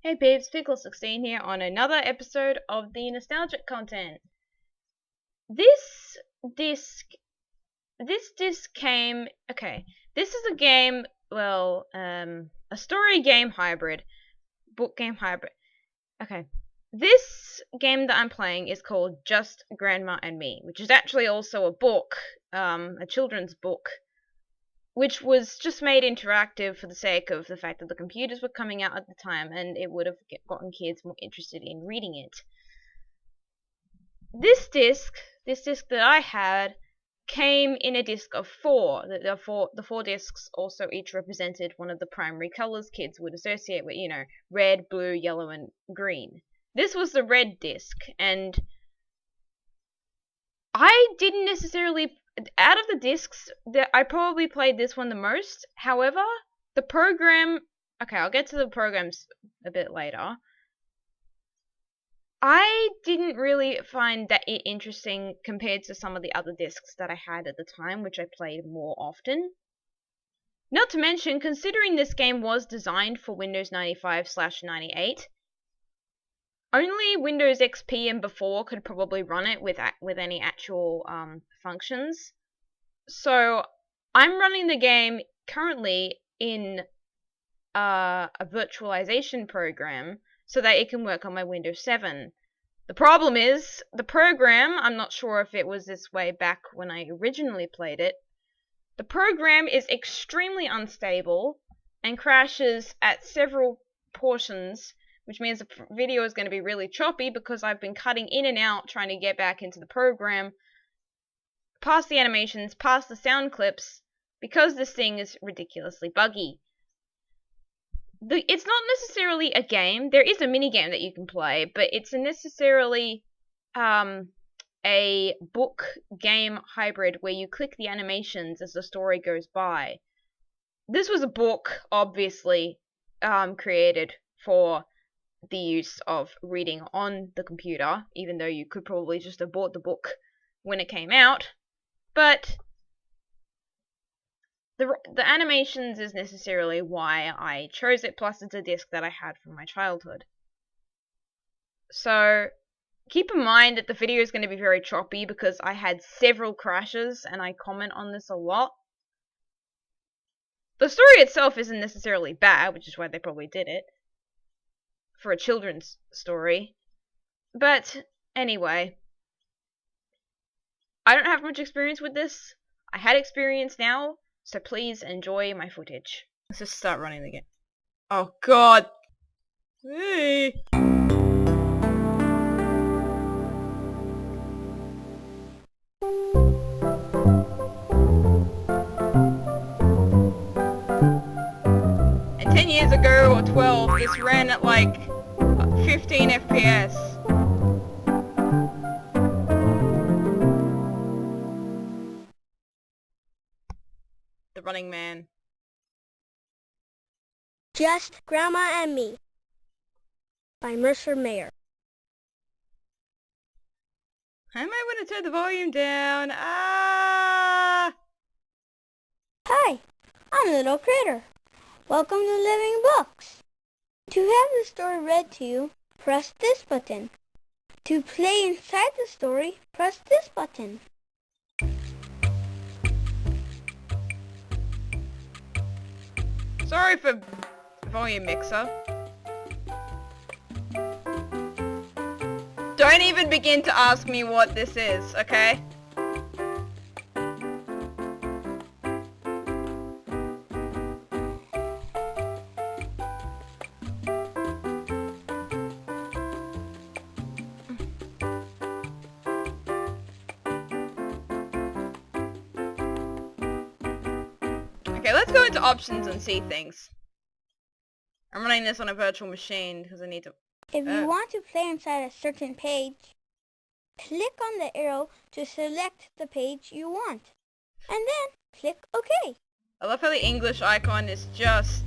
Hey peeps, Pickle16 here on another episode of the nostalgic content. This disc came, okay, this is a game, a story game hybrid, book game hybrid. Okay, this game that I'm playing is called Just Grandma and Me, which is actually also a book, a children's book, which was just made interactive for the sake of the fact that the computers were coming out at the time and it would have gotten kids more interested in reading it. This disc that I had, came in a disc of four. The four discs also each represented one of the primary colors kids would associate with, red, blue, yellow, and green. This was the red disc, and I didn't necessarily, out of the discs, I probably played this one the most. However, the program, okay, I'll get to the programs a bit later. I didn't really find that it interesting compared to some of the other discs that I had at the time, which I played more often. Not to mention, considering this game was designed for Windows 95/98, only Windows XP and before could probably run it with any actual functions. So I'm running the game currently in a virtualization program so that it can work on my Windows 7. The problem is, the program, I'm not sure if it was this way back when I originally played it, the program is extremely unstable and crashes at several portions, which means the video is going to be really choppy because I've been cutting in and out trying to get back into the program, past the animations, past the sound clips, because this thing is ridiculously buggy. It's not necessarily a game. There is a mini game that you can play, but it's necessarily a book game hybrid where you click the animations as the story goes by. This was a book, obviously, created for the use of reading on the computer, even though you could probably just have bought the book when it came out. But the animations is necessarily why I chose it, plus it's a disc that I had from my childhood. So keep in mind that the video is going to be very choppy because I had several crashes and I comment on this a lot. The story itself isn't necessarily bad, which is why they probably did it for a children's story. But anyway, I don't have much experience with this. I had experience now, so please enjoy my footage. Let's just start running again. Oh god! Hey! And 10 years ago, or 12, this ran at like 15 FPS. The Running Man. Just Grandma and Me by Mercer Mayer. I might want to turn the volume down. Ah! Hi, I'm Little Critter. Welcome to Living Books. To have the story read to you, press this button. To play inside the story, press this button. Sorry for volume mixer. Don't even begin to ask me what this is, okay? Okay, let's go into options and see things. I'm running this on a virtual machine because I need to... If you want to play inside a certain page, click on the arrow to select the page you want, and then click OK. I love how the English icon is just...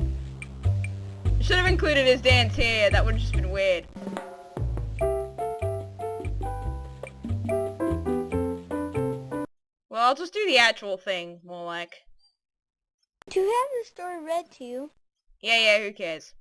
Should have included his dance here, that would have just been weird. Well, I'll just do the actual thing, more like. To have the story read to you, Yeah, who cares?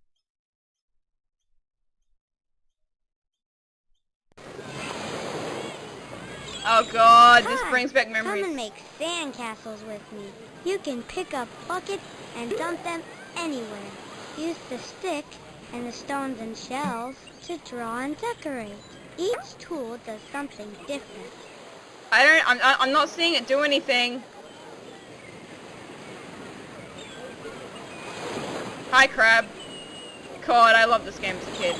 Oh god, this Hi, brings back come memories. and make sand castles with me. You can pick up buckets and dump them anywhere. Use the stick and the stones and shells to draw and decorate. Each tool does something different. I'm not seeing it do anything. Hi, Crab. God, I love this game as a kid.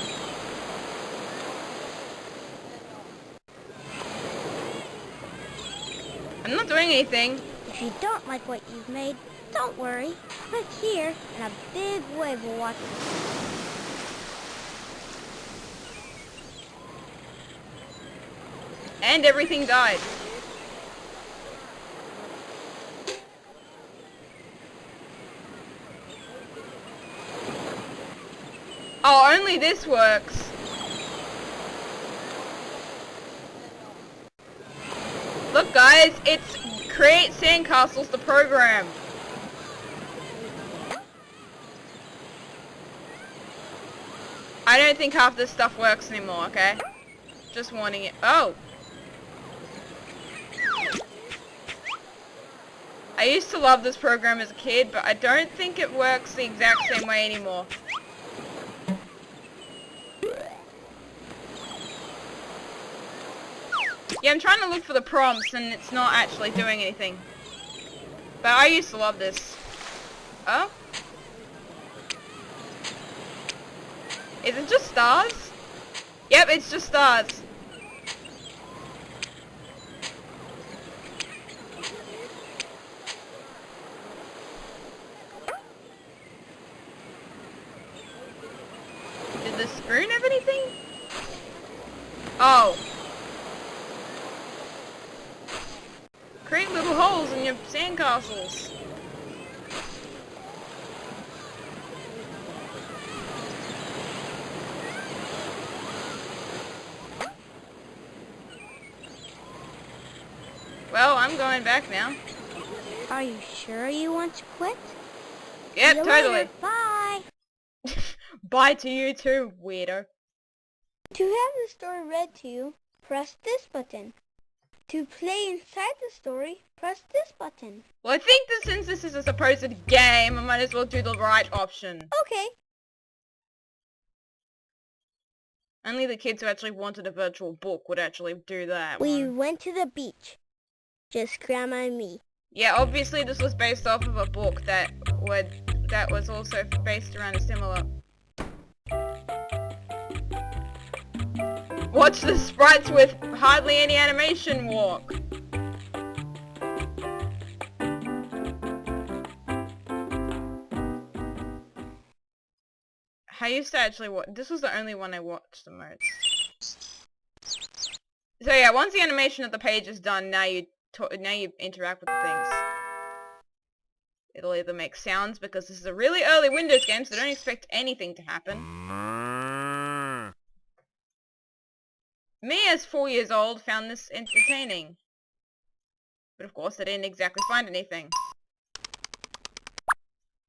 I'm not doing anything. If you don't like what you've made, don't worry. Click here and a big wave will watch. And everything died. Oh, only this works. Look guys, it's create sandcastles, the program. I don't think half this stuff works anymore, okay? Just warning it. Oh! I used to love this program as a kid, but I don't think it works the exact same way anymore. Yeah, I'm trying to look for the prompts and it's not actually doing anything. But I used to love this. Oh? Is it just stars? Yep, it's just stars. Did the spoon have anything? Oh. Create little holes in your sandcastles. Well, I'm going back now. Are you sure you want to quit? Yep, See you totally. later. Bye. Bye to you too, weirdo. To have the story read to you, press this button. To play inside the story, press this button. Well, I think that since this is a supposed game, I might as well do the right option. Okay. Only the kids who actually wanted a virtual book would actually do that We one. went to the beach. Just Grandma and me. Yeah, obviously this was based off of a book that was also based around a similar... Watch the sprites with hardly any animation walk. I used to actually watch... This was the only one I watched the most. So yeah, once the animation of the page is done, now you interact with the things. It'll either make sounds because this is a really early Windows game, so don't expect anything to happen. Me, as 4 years old, found this entertaining. But of course, I didn't exactly find anything.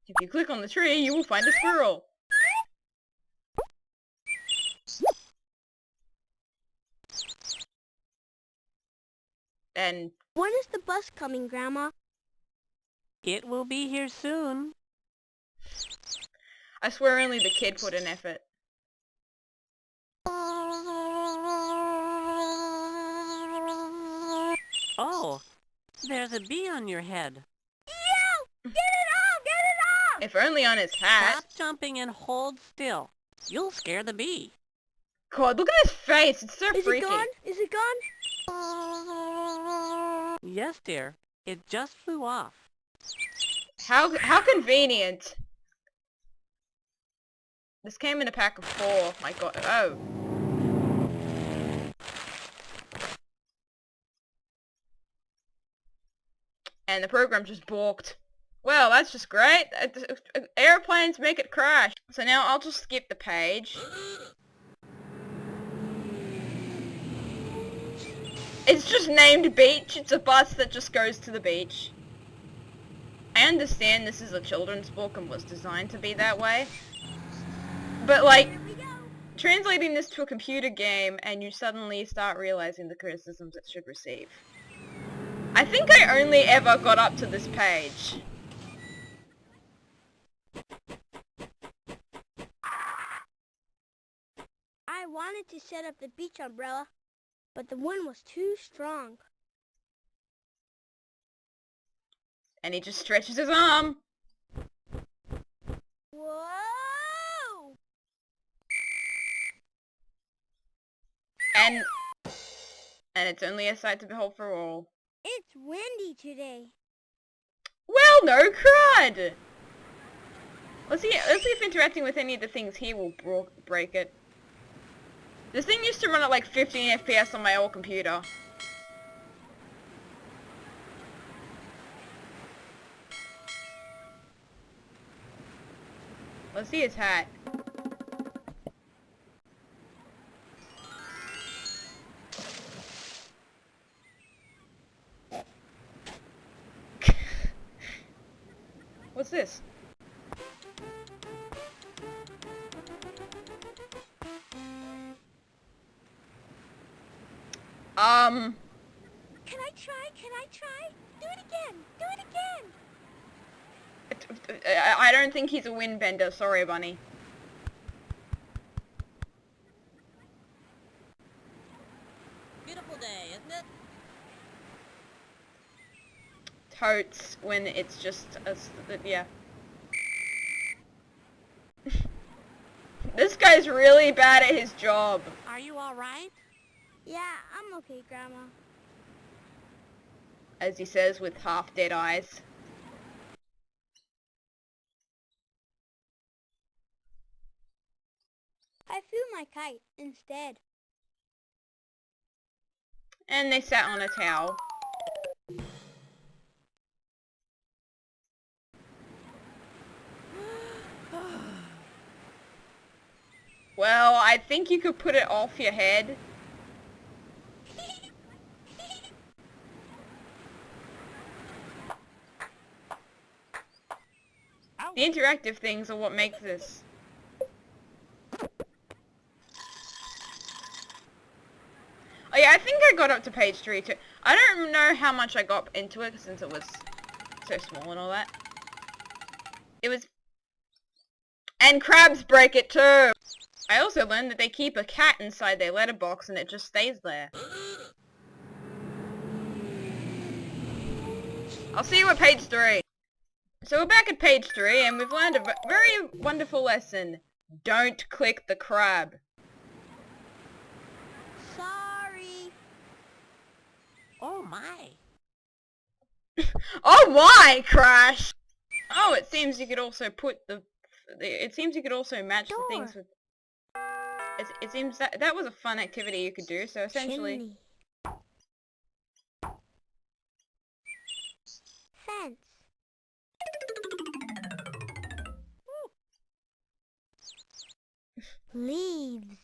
If you click on the tree, you will find a squirrel. And When is the bus coming, Grandma? It will be here soon. I swear only the kid put in effort. Oh, there's a bee on your head. Get it off! Get it off! If only on his hat. Stop jumping and hold still. You'll scare the bee. God, look at his face. It's so Is freaky. it gone? Is it gone? Yes, dear. It just flew off. How convenient. This came in a pack of 4. My God. Oh. And the program just balked. Well, that's just great. Airplanes make it crash. So now I'll just skip the page. It's just named beach. It's a bus that just goes to the beach. I understand this is a children's book and was designed to be that way. But like, translating this to a computer game and you suddenly start realizing the criticisms it should receive. I think I only ever got up to this page. I wanted to set up the beach umbrella, but the wind was too strong. And he just stretches his arm. Whoa! And it's only a sight to behold for all. It's windy today. Well, no crud! Let's see if interacting with any of the things here will break it. This thing used to run at like 15 FPS on my old computer. Let's see his hat. What's this? Can I try? Can I try? Do it again! Do it again! I don't think he's a windbender, sorry bunny. Beautiful day, isn't it? Totes when it's just yeah. This guy's really bad at his job. Are you alright? Yeah, I'm okay, Grandma. As he says with half dead eyes. I flew my kite instead. And they sat on a towel. Well, I think you could put it off your head. Ow. The interactive things are what makes this. Oh yeah, I think I got up to page 3 too. I don't know how much I got into it since it was so small and all that. It was... And crabs break it too! I also learned that they keep a cat inside their letterbox and it just stays there. I'll see you at page 3. So we're back at page 3 and we've learned a very wonderful lesson. Don't click the crab. Sorry. Oh my. Oh my, Crash! Oh, it seems you could also put it seems you could also match the things with... It seems that was a fun activity you could do, so essentially... Chimney. Fence. Leaves.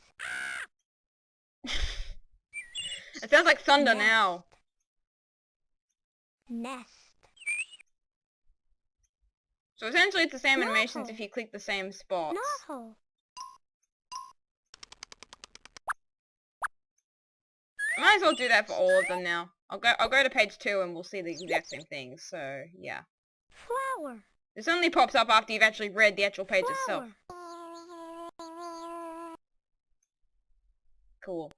It sounds like thunder Nest. now. Nest. So essentially it's the same No. animations if you click the same spots. No. I might as well do that for all of them now. I'll go to page 2 and we'll see the exact same thing, so yeah. Flower. This only pops up after you've actually read the actual page itself. Cool.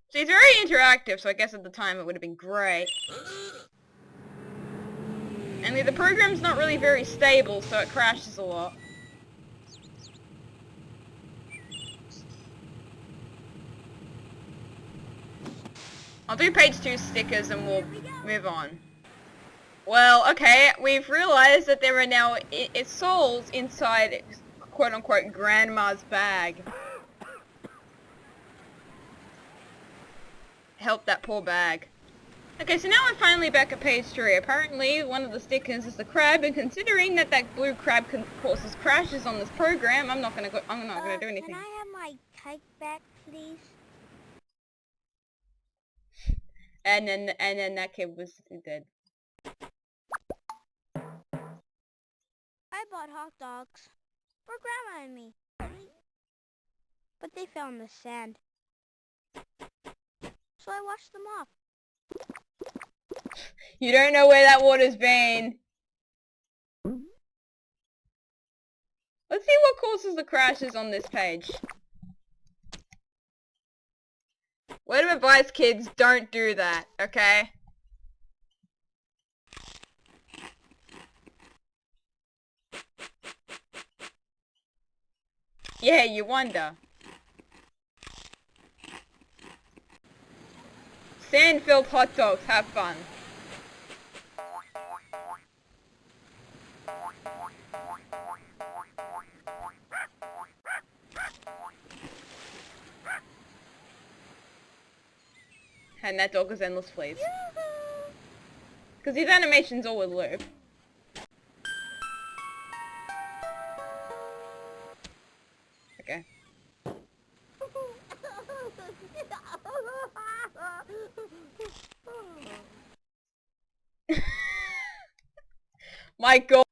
So it's very interactive, so I guess at the time it would have been great. Only the program's not really very stable, so it crashes a lot. I'll do page 2 stickers and we'll move on. Well, okay, we've realized that there are now souls inside quote-unquote grandma's bag. Help that poor bag. Okay, so now we're finally back at page 3. Apparently, one of the stickers is the crab, and considering that blue crab causes crashes on this program, I'm not gonna do anything. Can I have my kite back, please? And then that kid was dead. I bought hot dogs for Grandma and me. but they fell in the sand. So I washed them off. You don't know where that water's been. Let's see what causes the crashes on this page. Word of advice, kids, don't do that, okay? Yeah, you wonder. Sand-filled hot dogs, have fun. And that dog is endless, please. Because these animations always loop. Okay. My god.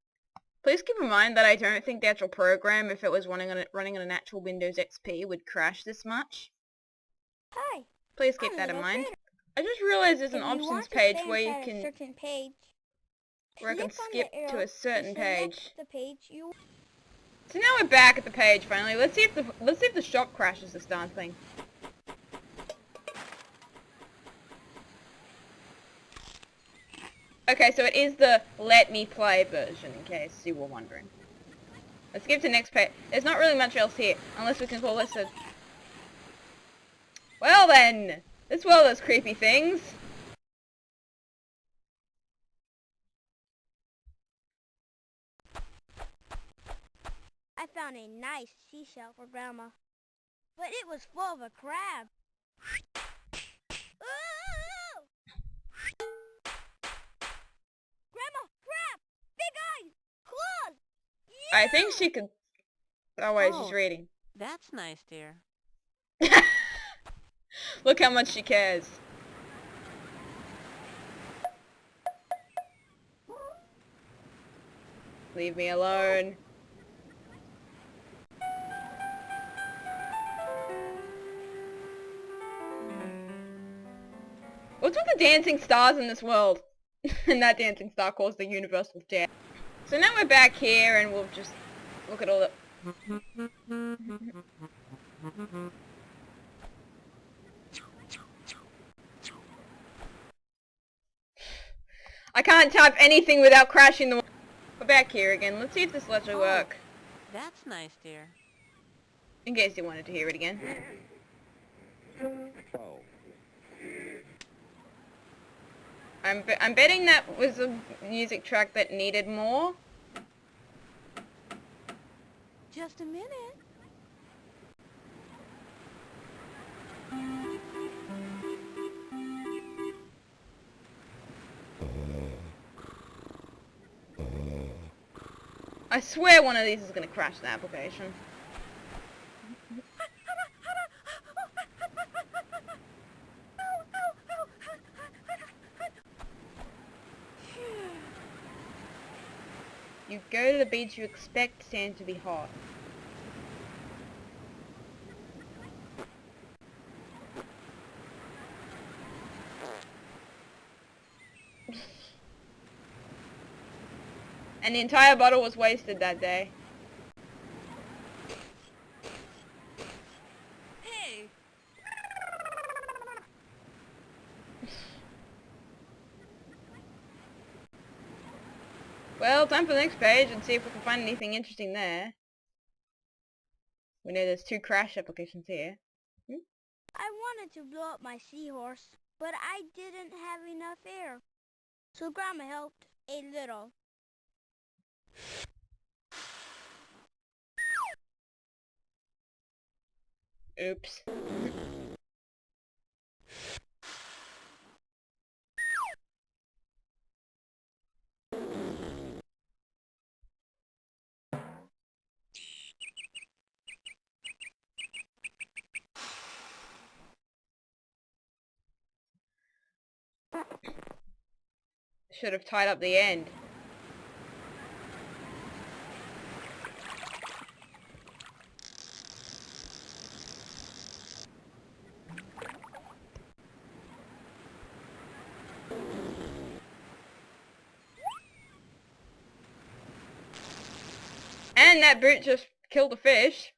Please keep in mind that I don't think the actual program, if it was running on an actual Windows XP, would crash this much. Hi. Please keep that in mind. I just realized there's an options page where you can certain page, where I can click on skip the arrow to a certain to select page. the page you. So now we're back at the page finally. Let's see if the shop crashes this darn thing. Okay, so it is the let me play version, in case you were wondering. Let's skip to next page. There's not really much else here, unless we can call this a... Well then! This world has creepy things. I found a nice seashell for Grandma, but it was full of a crab. Ooh! Grandma, crab! Big eyes! Claws! Yeah! I think she could... Oh wait, she's reading. That's nice, dear. Look how much she cares. Leave me alone. What's with the dancing stars in this world? And that dancing star caused the universal death. So now we're back here and we'll just look at all the... I can't type anything without crashing the... We're back here again. Let's see if this will actually work. That's nice, dear. In case you wanted to hear it again. I'm betting that was a music track that needed more. Just a minute. I swear one of these is going to crash the application. You go to the beach, you expect sand to be hot. And the entire bottle was wasted that day. Hey! Well, time for the next page and see if we can find anything interesting there. We know there's 2 crash applications here. I wanted to blow up my seahorse, but I didn't have enough air. So Grandma helped a little. Oops. Should have tied up the end. And that boot just killed a fish.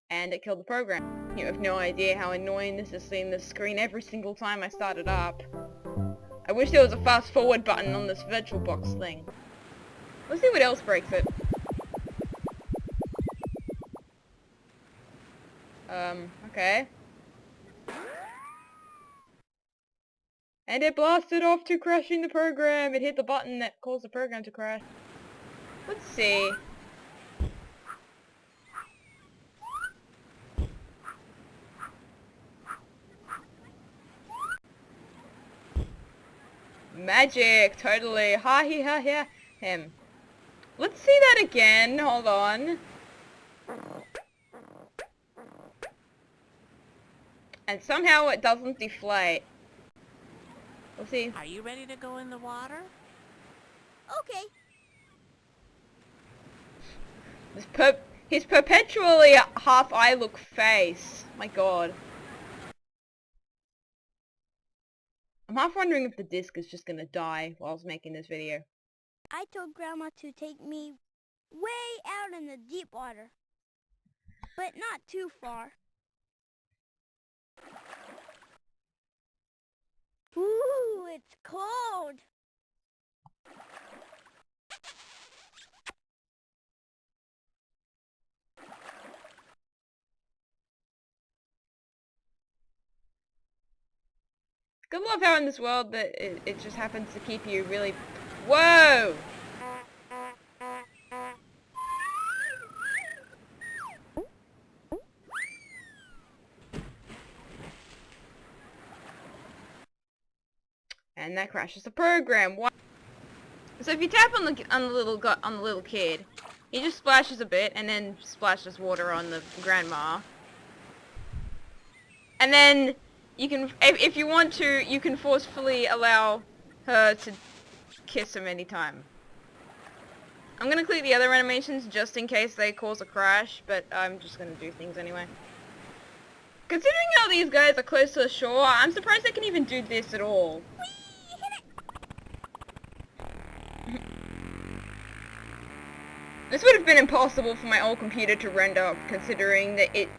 And it killed the program. You have no idea how annoying this is, seeing this screen every single time I start it up. I wish there was a fast forward button on this VirtualBox thing. Let's see what else breaks it. Okay. And it blasted off to crashing the program. It hit the button that caused the program to crash. Let's see. Magic, totally. Ha he ha ha him. Let's see that again. Hold on. And somehow it doesn't deflate. We'll see. Are you ready to go in the water? Okay. His perpetually half eye look face. My god. I'm half wondering if the disc is just gonna die while I was making this video. I told Grandma to take me way out in the deep water, but not too far. Ooh, it's cold. Good love how in this world that it just happens to keep you really... Whoa! And that crashes the program. What? So if you tap on the little kid, he just splashes a bit and then splashes water on the grandma. And then you can, if you want to, you can forcefully allow her to kiss him anytime. I'm gonna click the other animations just in case they cause a crash, but I'm just gonna do things anyway. Considering how these guys are close to the shore, I'm surprised they can even do this at all. This would have been impossible for my old computer to render, considering that it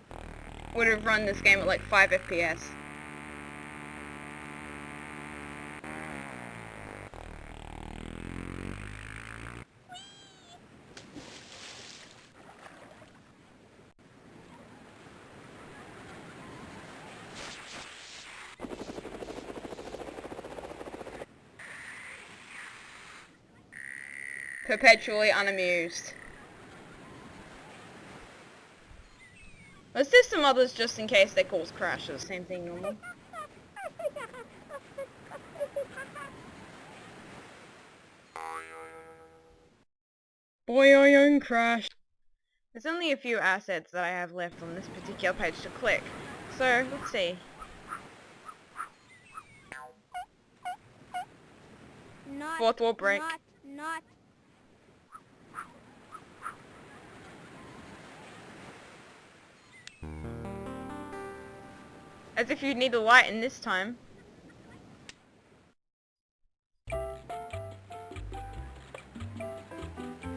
would have run this game at like 5 FPS. Perpetually unamused. Let's do some others just in case they cause crashes. Same thing normal. Boing, crash. There's only a few assets that I have left on this particular page to click. So, let's see. Fourth wall break. Not. As if you'd need a light in this time.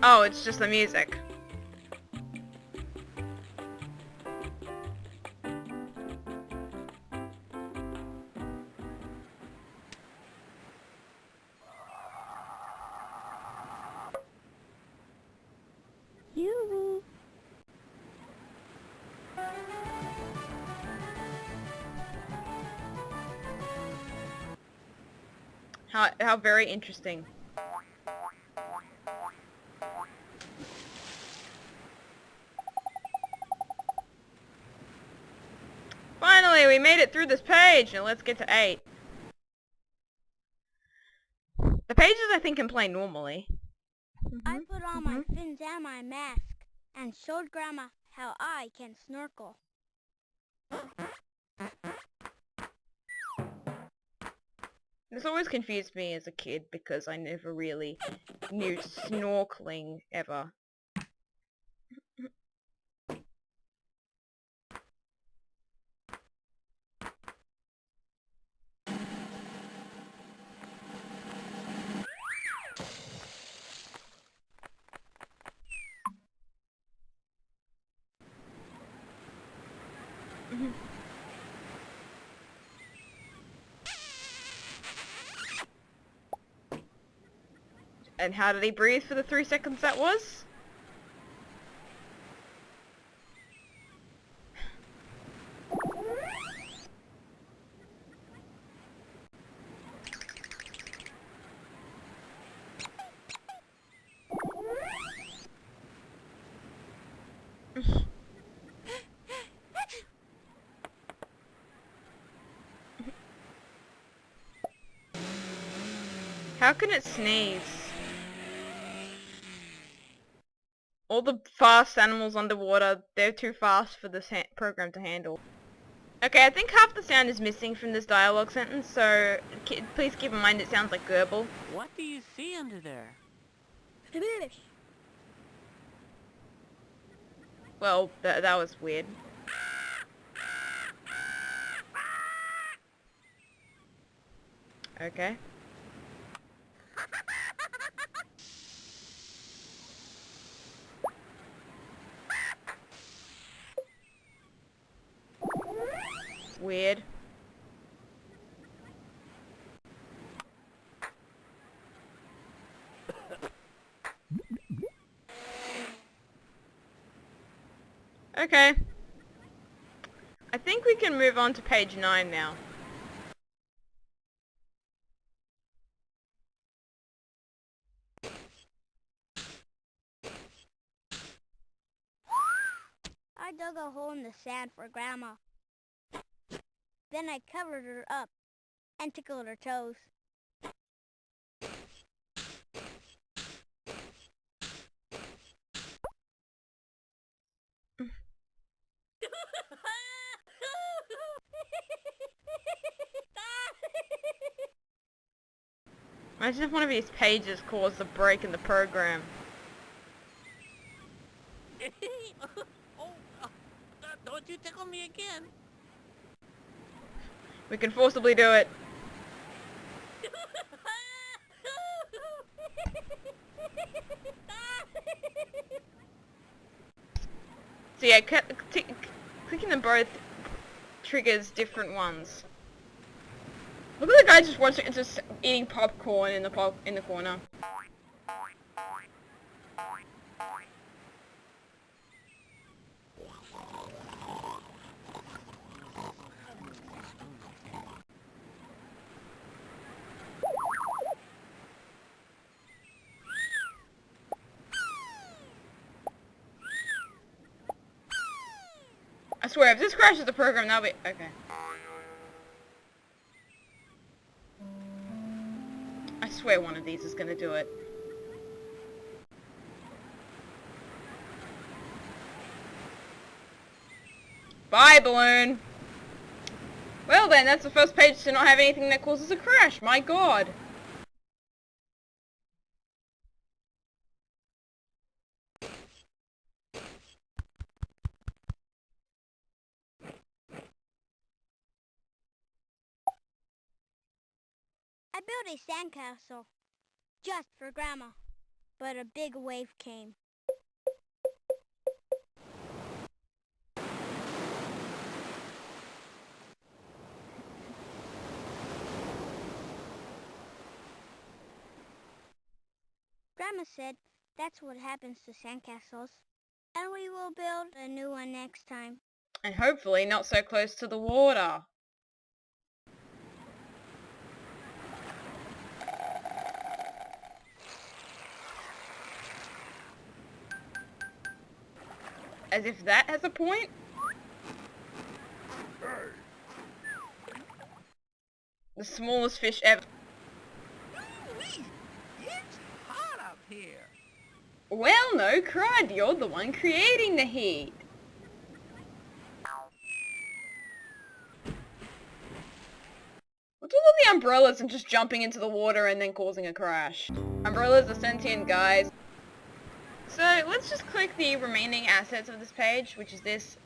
Oh, it's just the music. You. How very interesting. Finally, we made it through this page, and let's get to 8. The pages I think can play normally. I put on my fins and my mask and showed Grandma how I can snorkel. This always confused me as a kid because I never really knew snorkeling ever. And how did he breathe for the 3 seconds that was? How can it sneeze? All the fast animals underwater, they're too fast for this program to handle. Okay, I think half the sound is missing from this dialogue sentence, so please keep in mind it sounds like Gerbil. What do you see under there? Well, that was weird. Okay. Weird. Okay. I think we can move on to page 9 now. I dug a hole in the sand for Grandma. Then I covered her up and tickled her toes. Imagine if one of these pages caused a break in the program. Oh, don't you tickle me again. We can forcibly do it. So yeah, clicking them both triggers different ones. Look at the guy just eating popcorn in the corner. I swear, if this crashes the program, that'll be okay. I swear one of these is gonna do it. Bye, balloon! Well then, that's the first page to not have anything that causes a crash, my god! I built a sandcastle just for Grandma, but a big wave came. Grandma said that's what happens to sandcastles, and we will build a new one next time. And hopefully not so close to the water. As if that has a point? The smallest fish ever. It's hot up here. Well, no crud, you're the one creating the heat. What's with all the umbrellas and just jumping into the water and then causing a crash? Umbrellas are sentient, guys. So, let's just click the remaining assets of this page, which is this.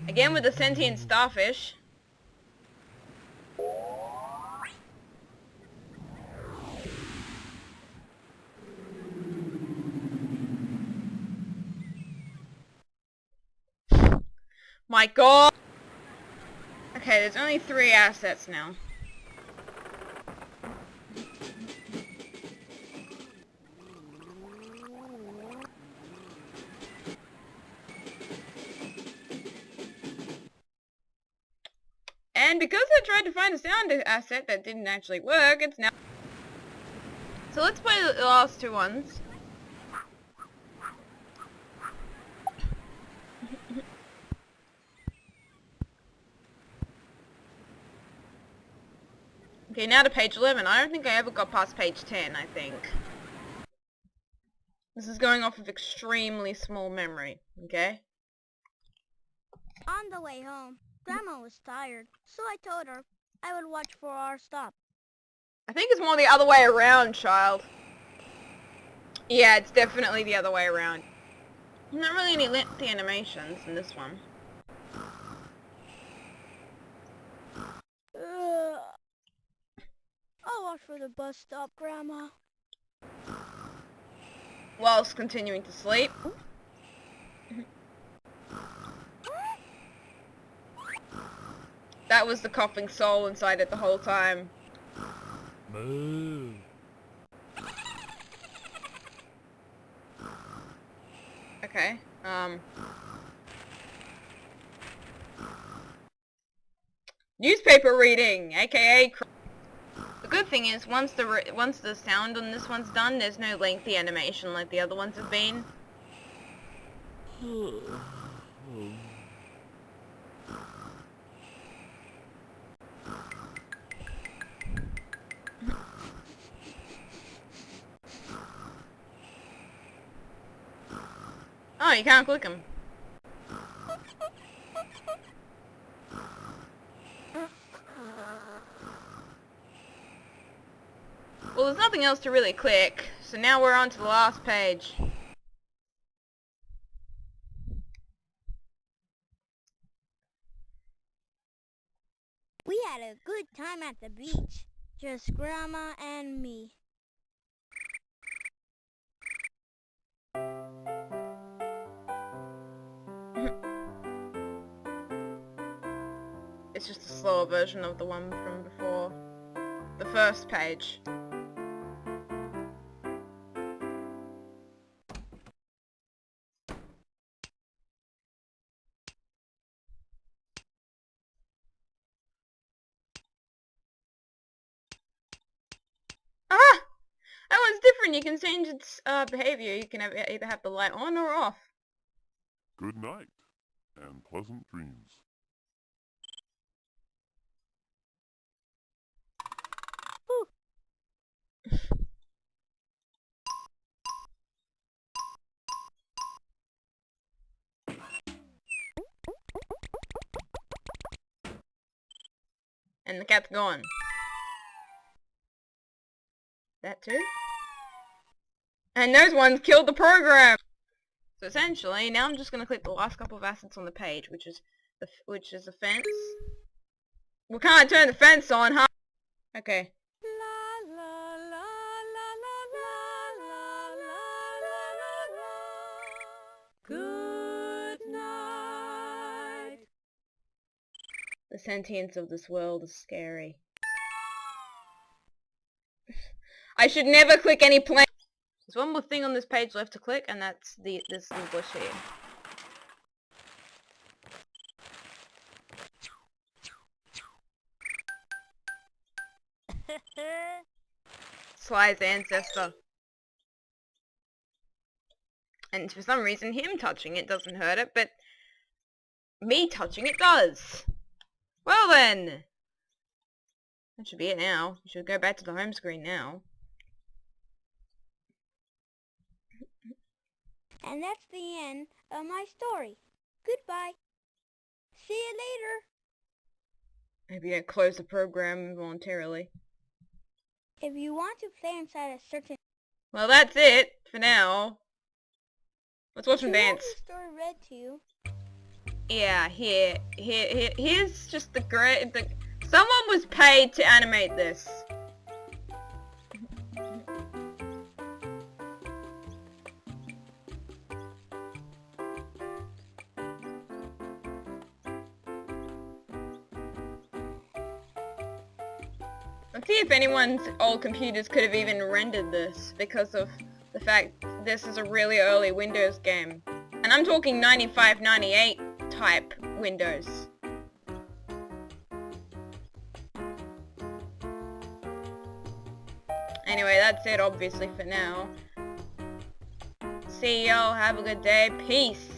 Again with the sentient starfish. My god! Okay, there's only 3 assets now. And because I tried to find a sound asset that didn't actually work, it's now... So let's play the last 2 ones. Okay, now to page 11. I don't think I ever got past page 10, I think. This is going off of extremely small memory, okay? On the way home, Grandma was tired, so I told her I would watch for our stop. I think it's more the other way around, child. Yeah, it's definitely the other way around. Not really any lengthy animations in this one. I'll watch for the bus stop, Grandma. Whilst continuing to sleep. That was the coughing soul inside it the whole time. Moo. Okay, newspaper reading, aka... The good thing is, once the sound on this one's done, there's no lengthy animation like the other ones have been. Oh, you can't click them. Well, there's nothing else to really click, so now we're on to the last page. We had a good time at the beach. Just Grandma and me. It's just a slower version of the one from before. The first page. Ah! That one's different. You can change its behavior. You can either have the light on or off. Good night, and pleasant dreams. And the cat's gone. That too? And those ones killed the program! So essentially, now I'm just going to click the last couple of assets on the page, which is a fence. We can't turn the fence on, huh? Okay. La la la la la la la la la. Good night. The sentience of this world is scary. I should never click any plane. There's one more thing on this page left to click, and that's this little bush here. Sly's ancestor. And for some reason, him touching it doesn't hurt it, but me touching it does. Well then! That should be it now. We should go back to the home screen now. And that's the end of my story. Goodbye. See you later. Maybe I close the program involuntarily. If you want to play inside a certain... Well, that's it for now. Let's watch them To have dance. the story read to you, Yeah, here's just someone was paid to animate this. Let's see if anyone's old computers could have even rendered this, because of the fact this is a really early Windows game. And I'm talking 95, 98 type Windows. Anyway, that's it obviously for now. See y'all, have a good day, peace!